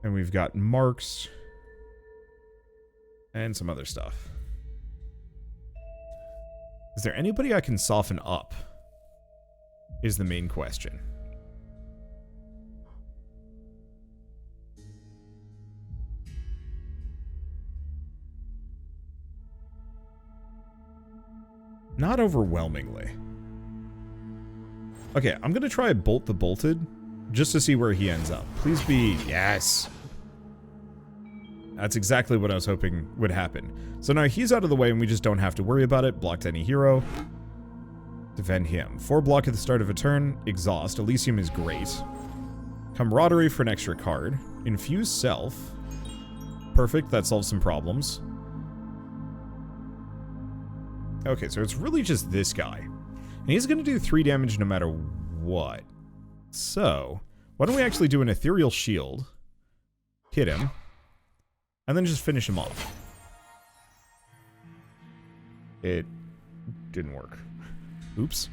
Speaker 1: And we've got marks. And some other stuff. Is there anybody I can soften up? Is the main question. Not overwhelmingly. Okay, I'm gonna try Bolt the Bolted, just to see where he ends up. Please be... Yes! That's exactly what I was hoping would happen. So now he's out of the way and we just don't have to worry about it. Blocked any hero. Defend him. 4 block at the start of a turn. Exhaust. Elysium is great. Camaraderie for an extra card. Infuse Self. Perfect, that solves some problems. Okay, so it's really just this guy. And he's going to do 3 damage no matter what. So, why don't we actually do an Ethereal Shield. Hit him. And then just finish him off. It didn't work. Oops.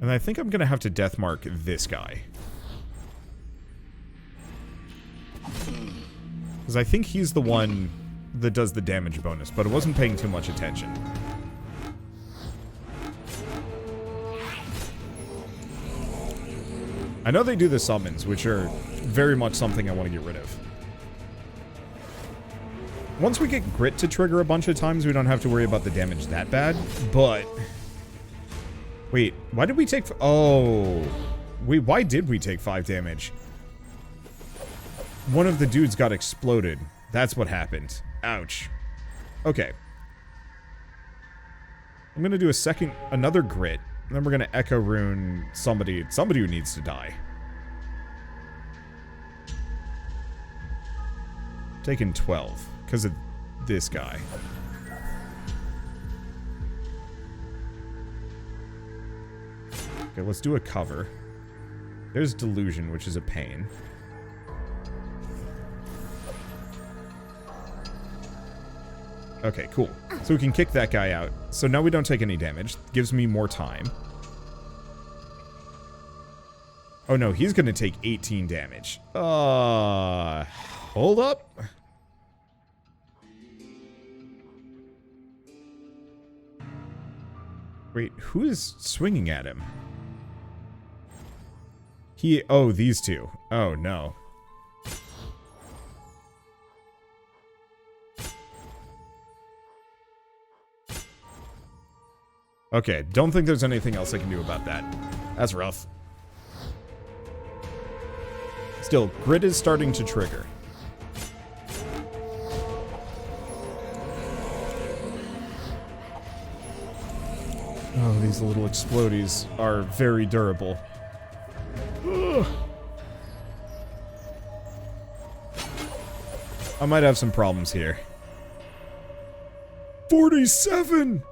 Speaker 1: And I think I'm going to have to deathmark this guy. Because I think he's the one that does the damage bonus, but I wasn't paying too much attention. I know they do the summons, which are very much something I want to get rid of. Once we get Grit to trigger a bunch of times, we don't have to worry about the damage that bad, but... Wait, why did we take... Oh... Wait, why did we take 5 damage? One of the dudes got exploded. That's what happened. Ouch. Okay. I'm gonna do another Grit, and then we're gonna Echo Rune somebody who needs to die. Taking 12, because of this guy. Okay, let's do a cover. There's Delusion, which is a pain. Okay, cool. So we can kick that guy out. So now we don't take any damage. Gives me more time. Oh no, he's gonna take 18 damage. Hold up. Wait, who is swinging at him? Oh, these two. Oh no. Okay, don't think there's anything else I can do about that. That's rough. Still, Grit is starting to trigger. Oh, these little explodies are very durable. Ugh. I might have some problems here. 47!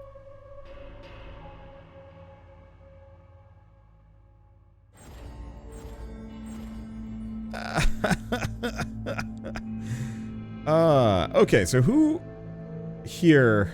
Speaker 1: Okay, so who here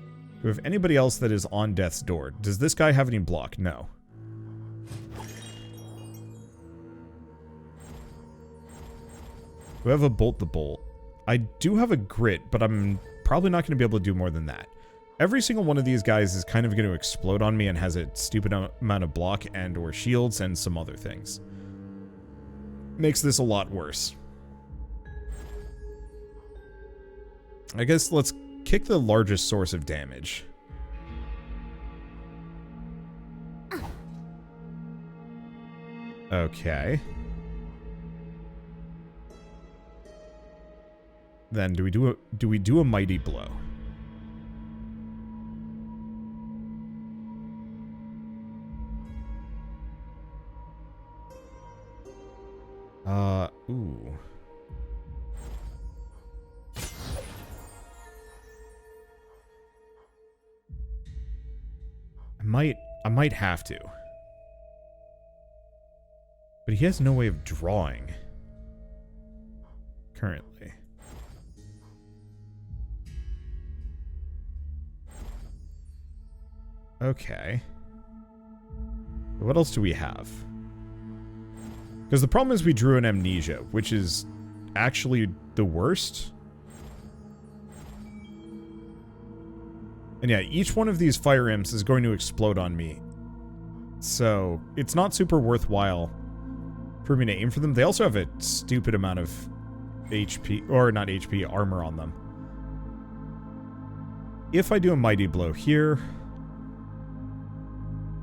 Speaker 1: we have anybody else that is on death's door? Does this guy have any block? No. Do I have a bolt the bolt? I do have a grit, but I'm probably not going to be able to do more than that. Every single one of these guys is kind of going to explode on me and has a stupid amount of block and or shields and some other things. Makes this a lot worse. I guess let's kick the largest source of damage. Okay. Then do we do a mighty blow? Ooh. I might have to. But he has no way of drawing. Currently. Okay. What else do we have? Because the problem is we drew an amnesia, which is actually the worst. And yeah, each one of these fire imps is going to explode on me. So, it's not super worthwhile for me to aim for them. They also have a stupid amount of HP, or not HP, armor on them. If I do a mighty blow here,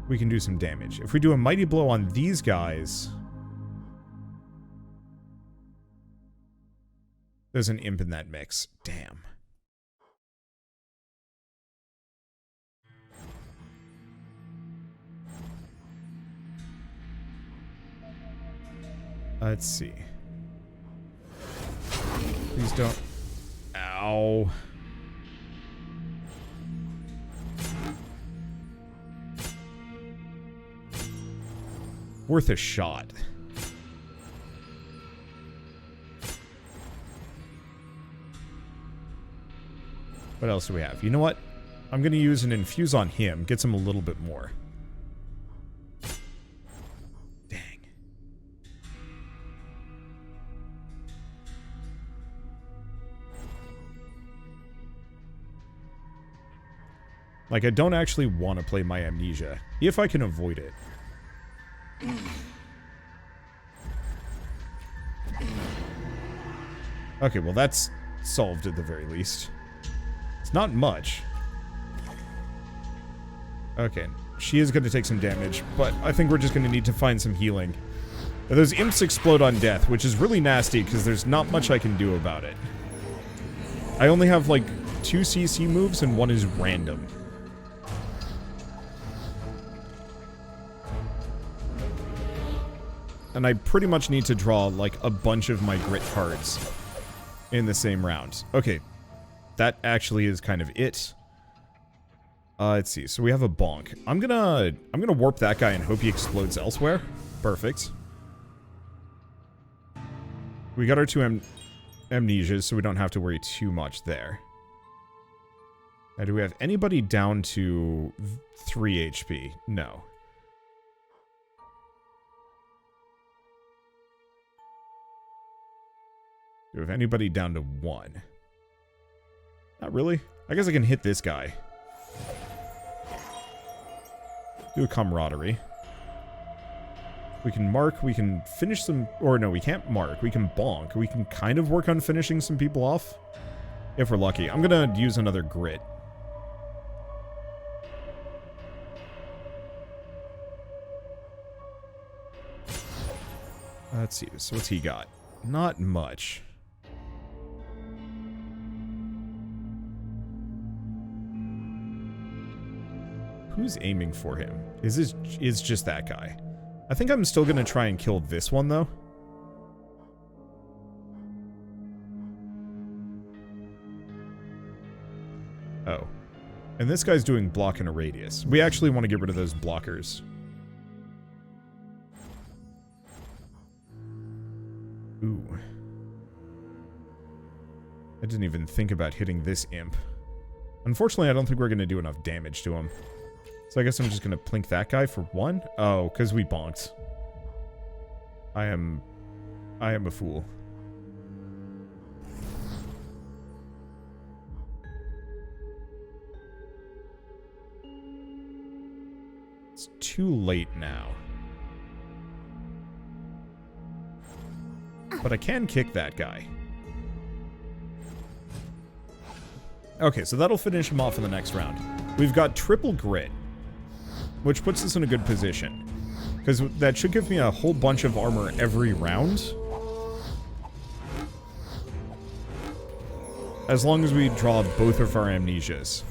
Speaker 1: we can do some damage. If we do a mighty blow on these guys, there's an imp in that mix. Damn. Let's see. Please don't. Ow. Worth a shot. What else do we have? You know what? I'm going to use an infuse on him. Gets him a little bit more. Dang. Like, I don't actually want to play my amnesia, if I can avoid it. Okay, well that's solved at the very least. It's not much. Okay, she is going to take some damage, but I think we're just going to need to find some healing. Those imps explode on death, which is really nasty because there's not much I can do about it. I only have like 2 CC moves and 1 is random. And I pretty much need to draw, like, a bunch of my grit cards in the same round. Okay. That actually is kind of it. Let's see. So we have a bonk. I'm gonna warp that guy and hope he explodes elsewhere. Perfect. We got our 2 amnesias, so we don't have to worry too much there. Now, do we have anybody down to 3 HP? No. Do we have anybody down to 1? Not really. I guess I can hit this guy. Do a camaraderie. We can mark, we can finish some... Or no, we can't mark. We can bonk. We can kind of work on finishing some people off. If we're lucky. I'm gonna use another grit. Let's see. So what's he got? Not much. Who's aiming for him? Is just that guy. I think I'm still gonna try and kill this one, though. Oh. And this guy's doing block in a radius. We actually want to get rid of those blockers. Ooh. I didn't even think about hitting this imp. Unfortunately, I don't think we're going to do enough damage to him. So I guess I'm just going to plink that guy for 1. Oh, because we bonked. I am a fool. It's too late now. But I can kick that guy. Okay, so that'll finish him off in the next round. We've got triple grit, which puts us in a good position. Because that should give me a whole bunch of armor every round. As long as we draw both of our amnesias.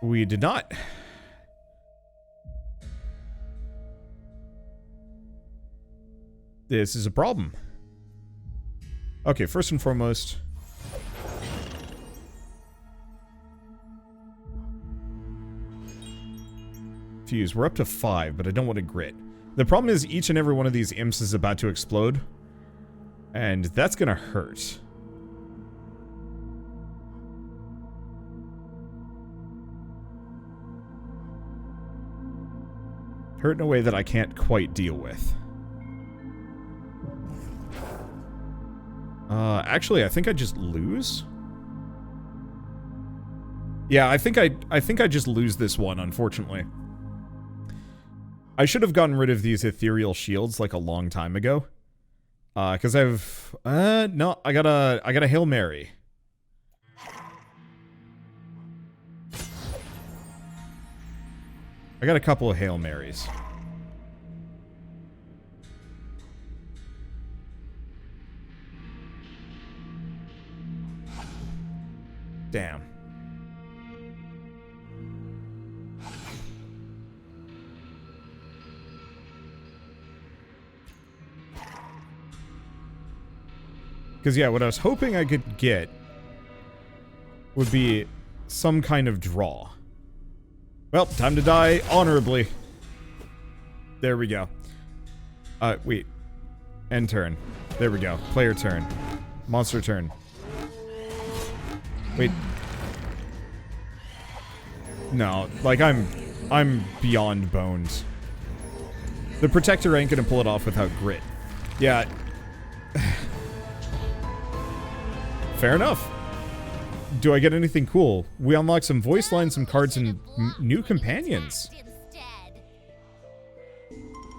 Speaker 1: We did not. This is a problem. Okay, first and foremost. Fuse. We're up to 5, but I don't want to grit. The problem is each and every one of these imps is about to explode. And that's gonna hurt. Hurt in a way that I can't quite deal with. Actually, I think I just lose. Yeah, I think I just lose this one, unfortunately. I should have gotten rid of these ethereal shields like a long time ago. Because I've no, I got a Hail Mary. I got a couple of Hail Marys. Damn. Because, yeah, what I was hoping I could get would be some kind of draw. Well, time to die honorably. There we go. Wait. End turn. There we go. Player turn. Monster turn. Wait. No, like I'm beyond bones. The Protector ain't gonna pull it off without grit. Yeah. Fair enough. Do I get anything cool? We unlock some voice lines, some cards, and new companions.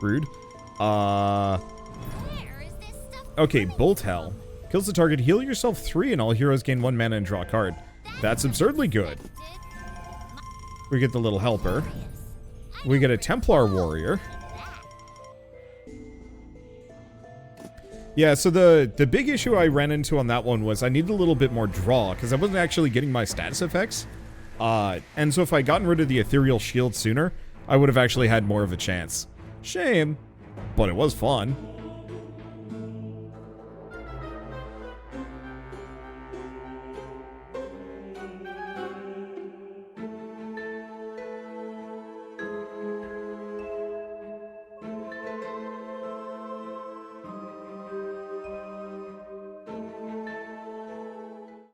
Speaker 1: Rude. Okay, Bolt Hell. Kills the target, heal yourself 3, and all heroes gain 1 mana and draw a card. That's absurdly good. We get the little helper. We get a Templar Warrior. Yeah, so the big issue I ran into on that one was I needed a little bit more draw, because I wasn't actually getting my status effects. And so if I'd gotten rid of the Ethereal Shield sooner, I would have actually had more of a chance. Shame, but it was fun.